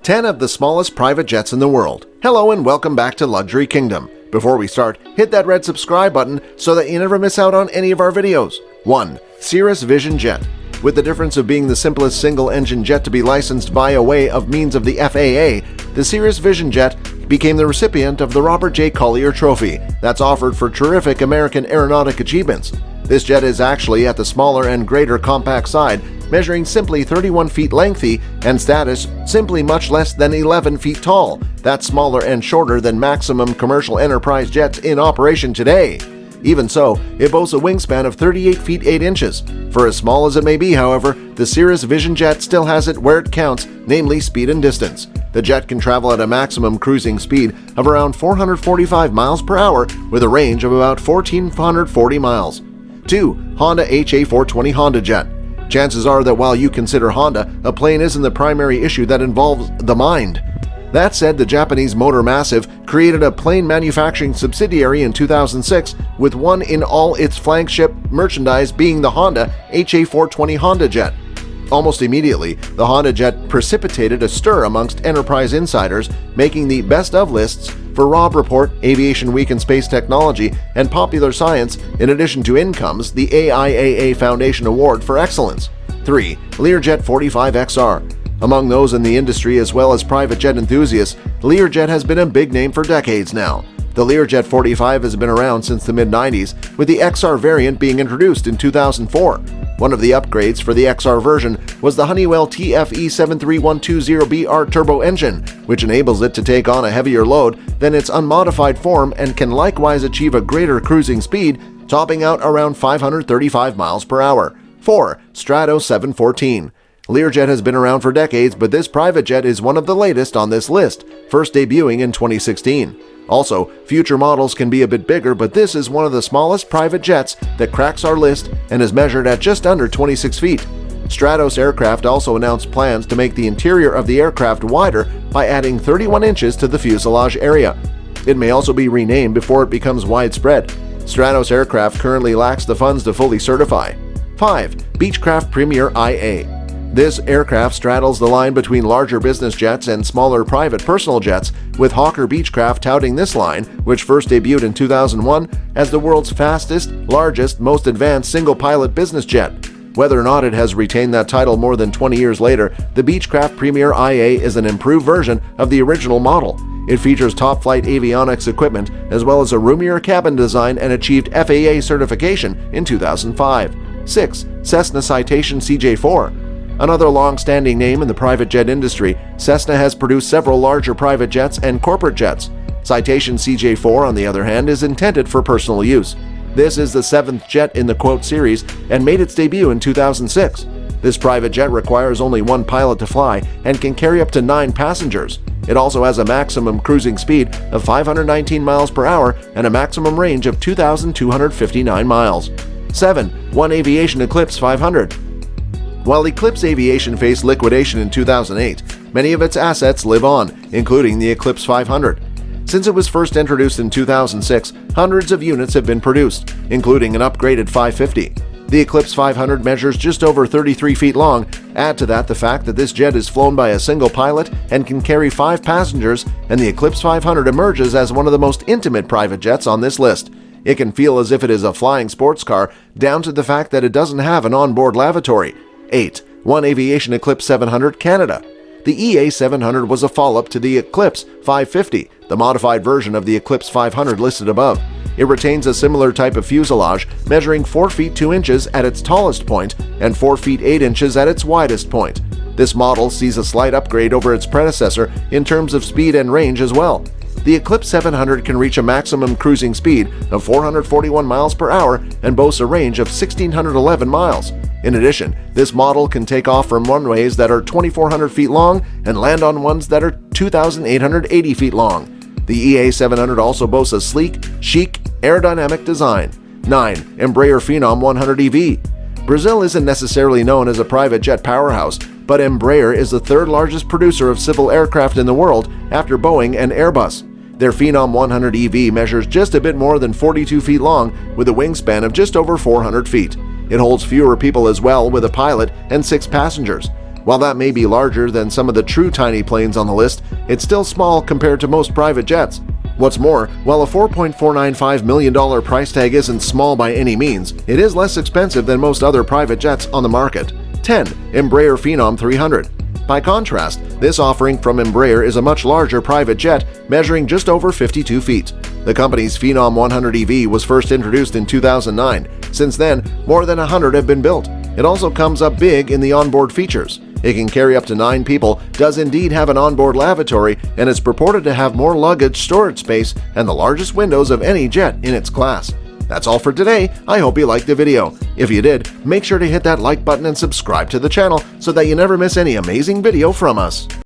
10 of the smallest private jets in the world. Hello and welcome back to Luxury Kingdom. Before we start, hit that red subscribe button so that you never miss out on any of our videos. 1. Cirrus Vision Jet. With the difference of being the simplest single-engine jet to be licensed via way of means of the FAA, the Cirrus Vision Jet became the recipient of the Robert J. Collier Trophy that's offered for terrific American aeronautic achievements. This jet is actually at the smaller and greater compact side, measuring simply 31 feet lengthy and status simply much less than 11 feet tall. That's smaller and shorter than maximum commercial enterprise jets in operation today. Even so, it boasts a wingspan of 38 feet 8 inches. For as small as it may be, however, the Cirrus Vision Jet still has it where it counts, namely speed and distance. The jet can travel at a maximum cruising speed of around 445 miles per hour with a range of about 1,440 miles. 2. Honda HA420 Honda Jet. Chances are that while you consider Honda, a plane isn't the primary issue that involves the mind. That said, the Japanese motor massive created a plane manufacturing subsidiary in 2006, with one in all its flagship merchandise being the Honda HA420 Honda Jet. Almost immediately, the Honda Jet precipitated a stir amongst enterprise insiders, making the best of lists for Robb Report, Aviation Week and Space Technology, and Popular Science, in addition to Income's the AIAA Foundation Award for Excellence. 3. Learjet 45XR. Among those in the industry as well as private jet enthusiasts, Learjet has been a big name for decades now. The Learjet 45 has been around since the mid-90s, with the XR variant being introduced in 2004. One of the upgrades for the XR version was the Honeywell TFE73120BR turbo engine, which enables it to take on a heavier load than its unmodified form and can likewise achieve a greater cruising speed, topping out around 535 miles per hour. 4. Strato 714. Learjet has been around for decades, but this private jet is one of the latest on this list, first debuting in 2016. Also, future models can be a bit bigger, but this is one of the smallest private jets that cracks our list and is measured at just under 26 feet. Stratos Aircraft also announced plans to make the interior of the aircraft wider by adding 31 inches to the fuselage area. It may also be renamed before it becomes widespread. Stratos Aircraft currently lacks the funds to fully certify. 5. Beechcraft Premier IA. This aircraft straddles the line between larger business jets and smaller private personal jets, with Hawker Beechcraft touting this line, which first debuted in 2001, as the world's fastest, largest, most advanced single-pilot business jet. Whether or not it has retained that title more than 20 years later, the Beechcraft Premier IA is an improved version of the original model. It features top-flight avionics equipment as well as a roomier cabin design and achieved FAA certification in 2005. 6. Cessna Citation CJ4. Another long-standing name in the private jet industry, Cessna has produced several larger private jets and corporate jets. Citation CJ4, on the other hand, is intended for personal use. This is the 7th jet in the quote series and made its debut in 2006. This private jet requires only one pilot to fly and can carry up to 9 passengers. It also has a maximum cruising speed of 519 miles per hour and a maximum range of 2,259 miles. 7. One Aviation Eclipse 500. While Eclipse Aviation faced liquidation in 2008, many of its assets live on, including the Eclipse 500. Since it was first introduced in 2006, hundreds of units have been produced, including an upgraded 550. The Eclipse 500 measures just over 33 feet long. Add to that the fact that this jet is flown by a single pilot and can carry 5 passengers, and the Eclipse 500 emerges as one of the most intimate private jets on this list. It can feel as if it is a flying sports car, down to the fact that it doesn't have an onboard lavatory. 8. One Aviation Eclipse 700 Canada. The EA700 was a follow-up to the Eclipse 550, the modified version of the Eclipse 500 listed above. It retains a similar type of fuselage, measuring 4 feet 2 inches at its tallest point and 4 feet 8 inches at its widest point. This model sees a slight upgrade over its predecessor in terms of speed and range as well. The Eclipse 700 can reach a maximum cruising speed of 441 miles per hour and boasts a range of 1,611 miles. In addition, this model can take off from runways that are 2,400 feet long and land on ones that are 2,880 feet long. The EA700 also boasts a sleek, chic, aerodynamic design. 9. Embraer Phenom 100 EV. Brazil isn't necessarily known as a private jet powerhouse, but Embraer is the third largest producer of civil aircraft in the world after Boeing and Airbus. Their Phenom 100 EV measures just a bit more than 42 feet long with a wingspan of just over 400 feet. It holds fewer people as well, with a pilot and 6 passengers. While that may be larger than some of the true tiny planes on the list, it's still small compared to most private jets. What's more, while a $4.495 million price tag isn't small by any means, it is less expensive than most other private jets on the market. 10. Embraer Phenom 300. By contrast, this offering from Embraer is a much larger private jet, measuring just over 52 feet. The company's Phenom 100 EV was first introduced in 2009. Since then, more than 100 have been built. It also comes up big in the onboard features. It can carry up to 9 people, does indeed have an onboard lavatory, and is purported to have more luggage storage space and the largest windows of any jet in its class. That's all for today. I hope you liked the video. If you did, make sure to hit that like button and subscribe to the channel so that you never miss any amazing video from us.